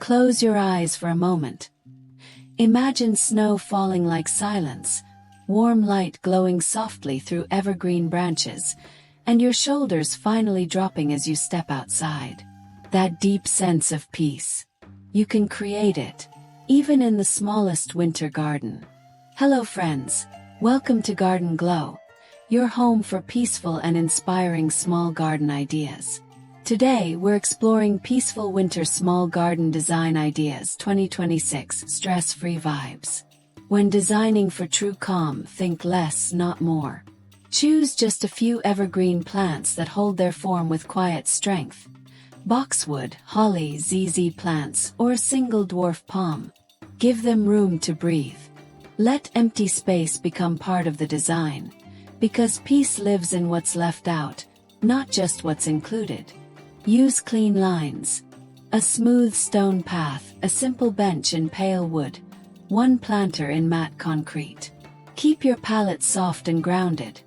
Close your eyes for a moment. Imagine snow falling like silence, warm light glowing softly through evergreen branches, and your shoulders finally dropping as you step outside. That deep sense of peace. You can create it, even in the smallest winter garden. Hello friends, welcome to Garden Glow, your home for peaceful and inspiring small garden ideas. Today we're exploring peaceful winter small garden design ideas 2026 stress-free vibes. When designing for true calm, think less, not more. Choose just a few evergreen plants that hold their form with quiet strength. Boxwood, holly, ZZ plants, or a single dwarf palm. Give them room to breathe. Let empty space become part of the design, because peace lives in what's left out, not just what's included. Use clean lines. A smooth stone path, a simple bench in pale wood, one planter in matte concrete. Keep your palette soft and grounded.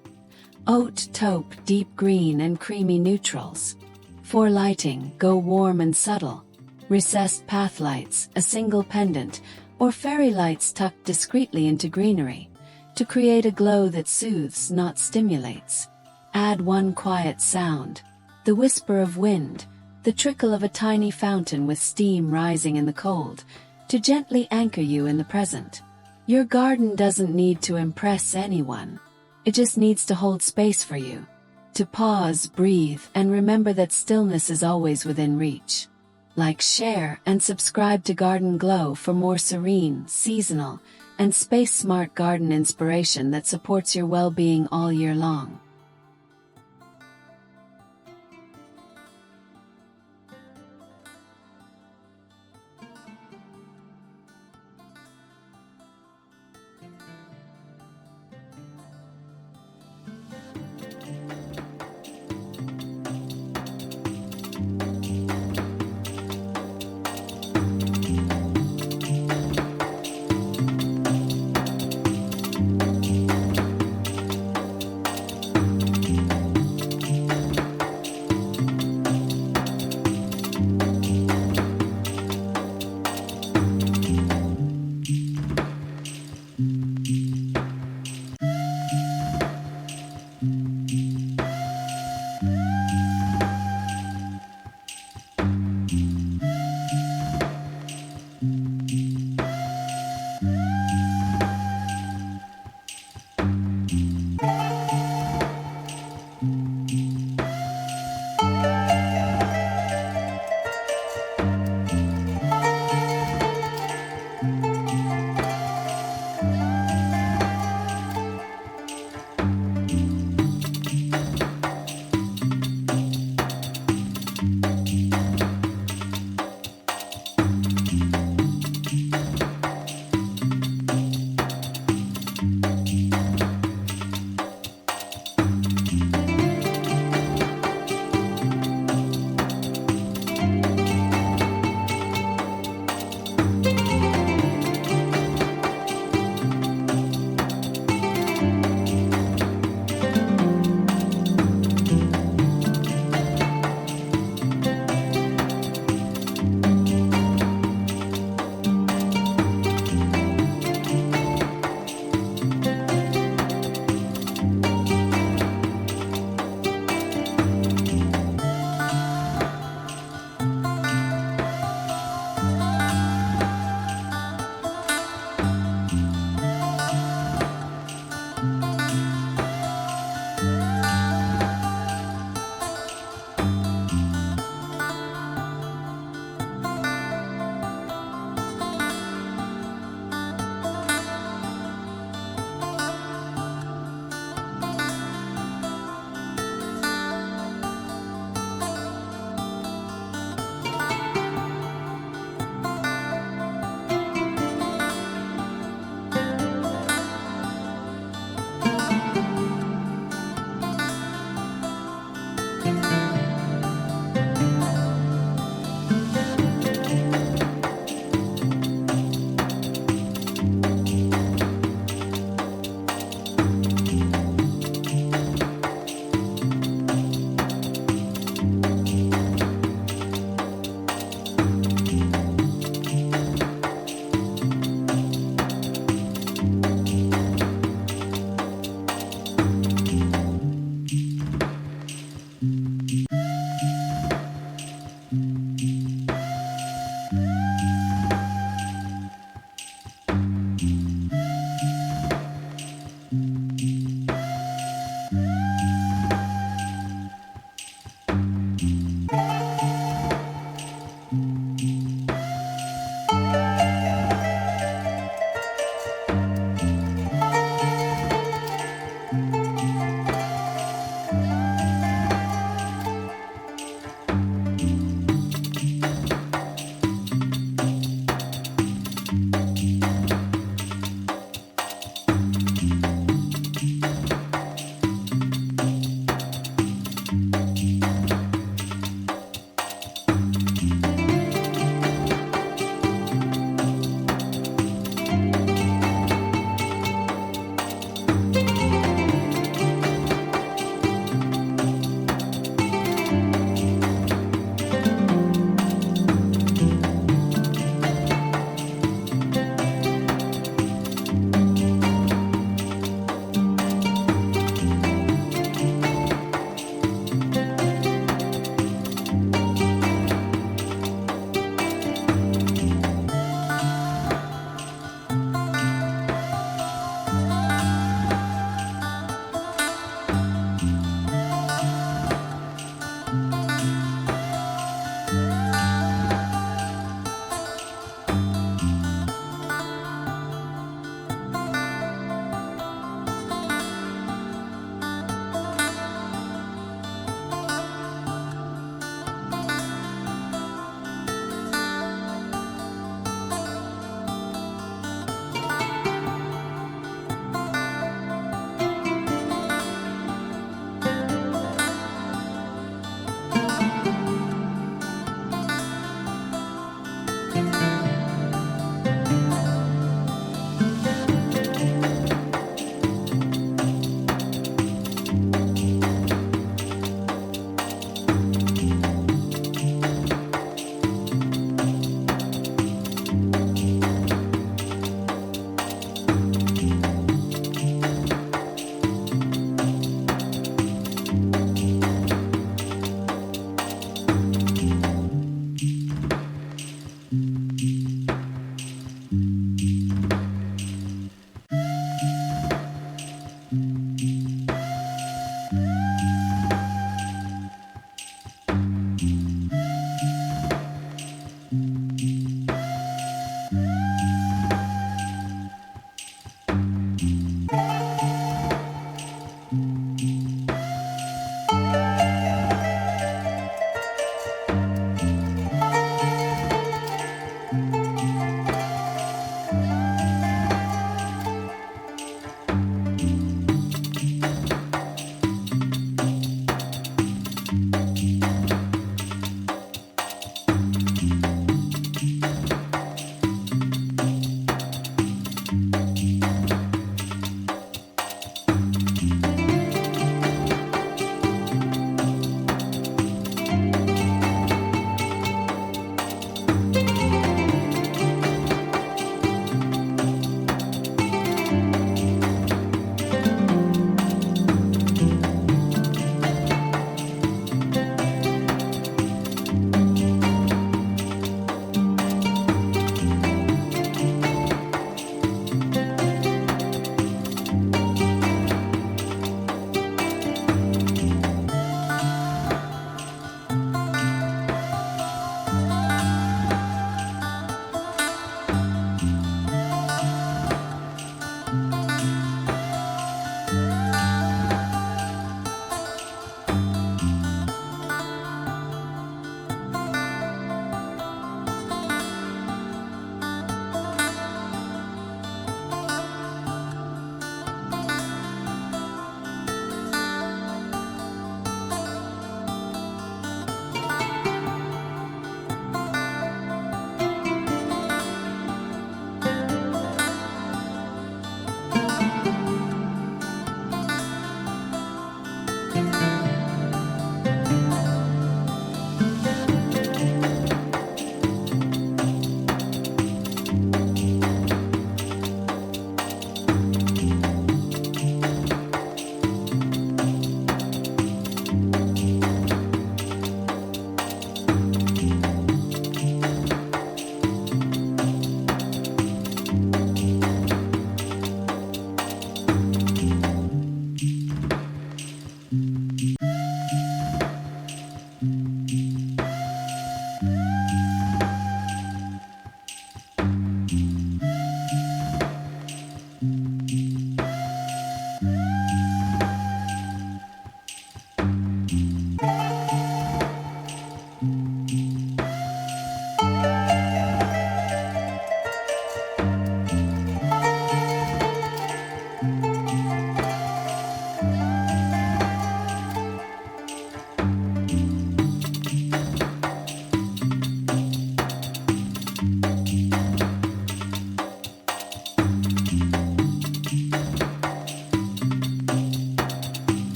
Oat, taupe, deep green and creamy neutrals. For lighting, go warm and subtle. Recessed path lights, a single pendant, or fairy lights tucked discreetly into greenery, to create a glow that soothes, not stimulates. Add one quiet sound. The whisper of wind, the trickle of a tiny fountain with steam rising in the cold, to gently anchor you in the present. Your garden doesn't need to impress anyone. It just needs to hold space for you. To pause, breathe, and remember that stillness is always within reach. Like, share, and subscribe to Garden Glow for more serene, seasonal, and space-smart garden inspiration that supports your well-being all year long.